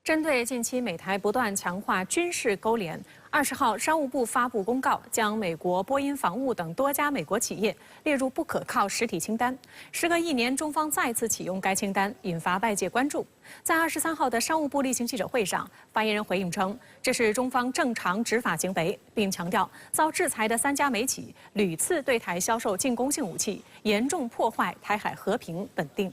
针对近期美台不断强化军事勾连，20号商务部发布公告，将美国波音防务等多家美国企业列入不可靠实体清单。时隔1年，中方再次启用该清单，引发外界关注。在23号的商务部例行记者会上，发言人回应称，这是中方正常执法行为，并强调遭制裁的3家美企屡次对台销售进攻性武器，严重破坏台海和平稳定。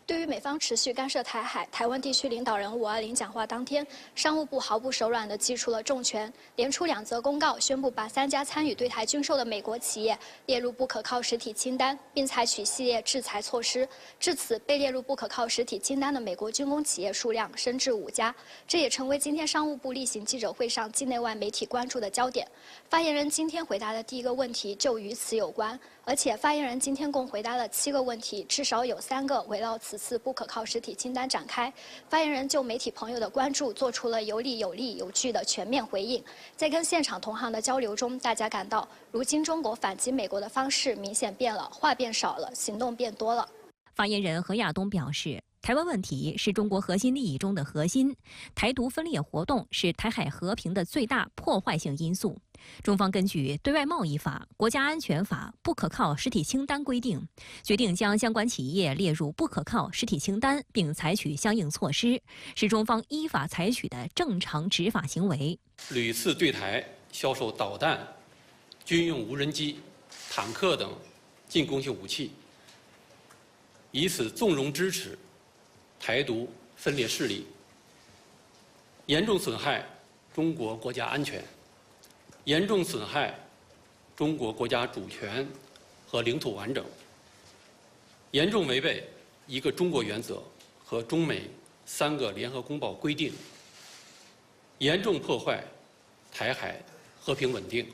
对于美方持续干涉台海，台湾地区领导人520讲话当天，商务部毫不手软地祭出了重拳，连出2则公告，宣布把3家参与对台军售的美国企业列入不可靠实体清单，并采取系列制裁措施。至此，被列入不可靠实体清单的美国军工企业数量升至5家，这也成为今天商务部例行记者会上境内外媒体关注的焦点。发言人今天回答的第一个问题就与此有关，而且发言人今天共回答了7个问题，至少有3个围绕此次不可靠实体清单展开。发言人就媒体朋友的关注做出了有理有据有据的全面回应。在跟现场同行的交流中，大家感到如今中国反击美国的方式明显变了，话变少了，行动变多了。发言人何亚东表示，台湾问题是中国核心利益中的核心，台独分裂活动是台海和平的最大破坏性因素。中方根据《对外贸易法》《国家安全法》不可靠实体清单规定，决定将相关企业列入不可靠实体清单，并采取相应措施，是中方依法采取的正常执法行为。屡次对台销售导弹、军用无人机、坦克等进攻性武器，以此纵容支持台独分裂势力，严重损害中国国家安全，严重损害中国国家主权和领土完整，严重违背一个中国原则和中美3个联合公报规定，严重破坏台海和平稳定。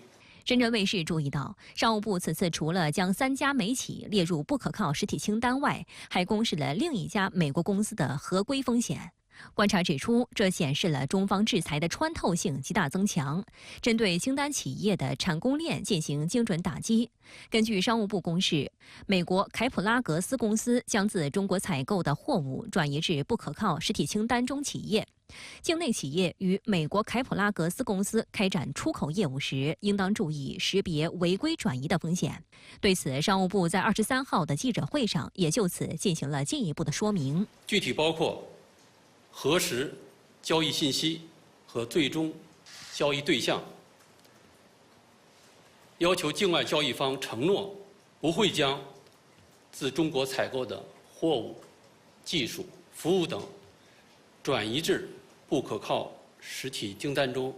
深圳卫视注意到，商务部此次除了将3家美企列入不可靠实体清单外，还公示了另一家美国公司的合规风险。观察指出，这显示了中方制裁的穿透性极大增强，针对清单企业的产供链进行精准打击。根据商务部公示，美国凯普拉格斯公司将自中国采购的货物转移至不可靠实体清单中企业。境内企业与美国凯普拉格斯公司开展出口业务时，应当注意识别违规转移的风险。对此，商务部在23号的记者会上也就此进行了进一步的说明。具体包括核实交易信息和最终交易对象，要求境外交易方承诺不会将自中国采购的货物、技术、服务等转移至不可靠实体清单中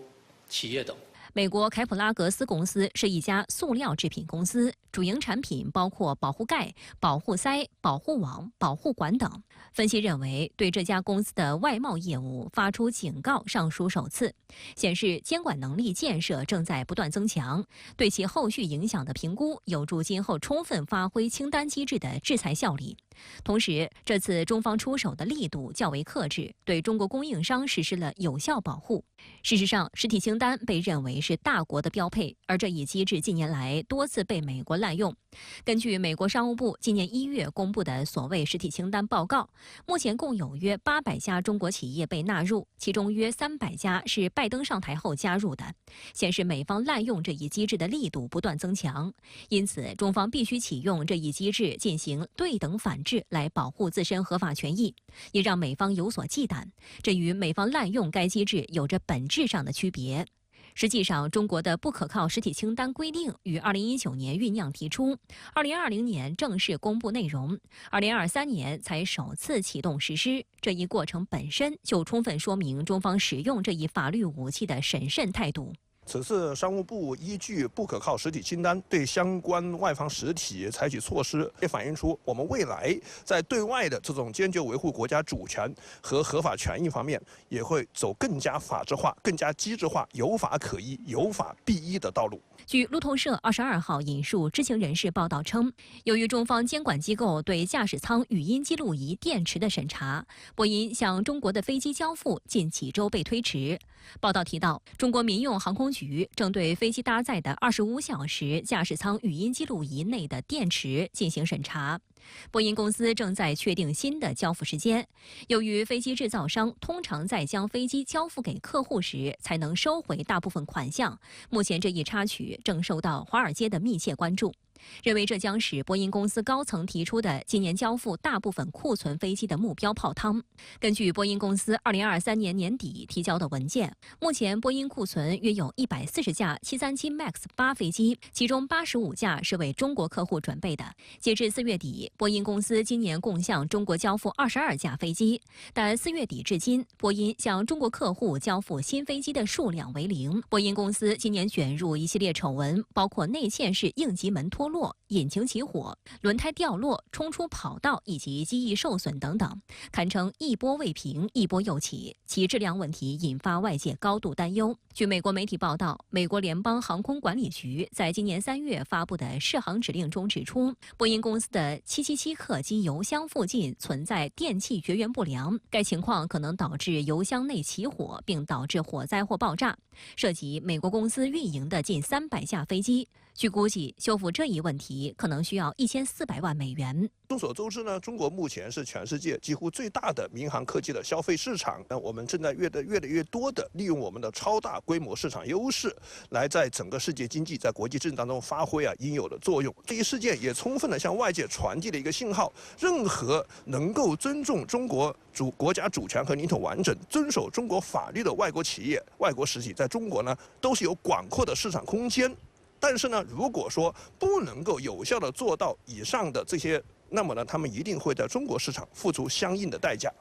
企业等。美国凯普拉格斯公司是一家塑料制品公司，主营产品包括保护盖、保护塞、保护网、保护管等。分析认为，对这家公司的外贸业务发出警告尚属首次，显示监管能力建设正在不断增强，对其后续影响的评估有助今后充分发挥清单机制的制裁效力。同时，这次中方出手的力度较为克制，对中国供应商实施了有效保护。事实上，实体清单被认为是大国的标配，而这一机制近年来多次被美国滥用。根据美国商务部今年1月公布的所谓实体清单报告，目前共有约800家中国企业被纳入，其中约300家是拜登上台后加入的，显示美方滥用这一机制的力度不断增强。因此，中方必须启用这一机制进行对等反制，来保护自身合法权益，也让美方有所忌惮。这与美方滥用该机制有着本质上的区别。实际上，中国的不可靠实体清单规定于2019年酝酿提出，2020年正式公布内容，2023年才首次启动实施。这一过程本身就充分说明中方使用这一法律武器的审慎态度。此次商务部依据不可靠实体清单对相关外方实体采取措施，也反映出我们未来在对外的这种坚决维护国家主权和合法权益方面，也会走更加法治化、更加机制化、有法可依、有法必依的道路。据路透社22号引述知情人士报道称，由于中方监管机构对驾驶舱语音记录仪电池的审查，波音向中国的飞机交付近几周被推迟。报道提到，中国民用航空局正对飞机搭载的25小时驾驶舱语音记录仪内的电池进行审查。波音公司正在确定新的交付时间。由于飞机制造商通常在将飞机交付给客户时才能收回大部分款项，目前这一插曲正受到华尔街的密切关注。认为这将使波音公司高层提出的今年交付大部分库存飞机的目标泡汤。根据波音公司2023年年底提交的文件，目前波音库存约有140架737 MAX 8飞机，其中85架是为中国客户准备的。截至4月底，波音公司今年共向中国交付22架飞机，但4月底至今，波音向中国客户交付新飞机的数量为0。波音公司今年卷入一系列丑闻，包括内嵌式应急门脱落、引擎起火、轮胎掉落、冲出跑道以及机翼受损等等，堪称一波未平一波又起，其质量问题引发外界高度担忧。据美国媒体报道，美国联邦航空管理局在今年3月发布的适航指令中指出，波音公司的777客机油箱附近存在电气绝缘不良，该情况可能导致油箱内起火，并导致火灾或爆炸，涉及美国公司运营的近300架飞机。据估计，修复这一问题可能需要1400万美元。众所周知呢，中国目前是全世界几乎最大的民航科技的消费市场。我们正在越来越多的利用我们的超大规模市场优势，来在整个世界经济、在国际政治当中发挥应有的作用。这一事件也充分的向外界传递了一个信号：任何能够尊重中国国家主权和领土完整、遵守中国法律的外国企业、外国实体，在中国呢都是有广阔的市场空间。但是呢，如果说不能够有效地做到以上的这些，那么呢，他们一定会在中国市场付出相应的代价。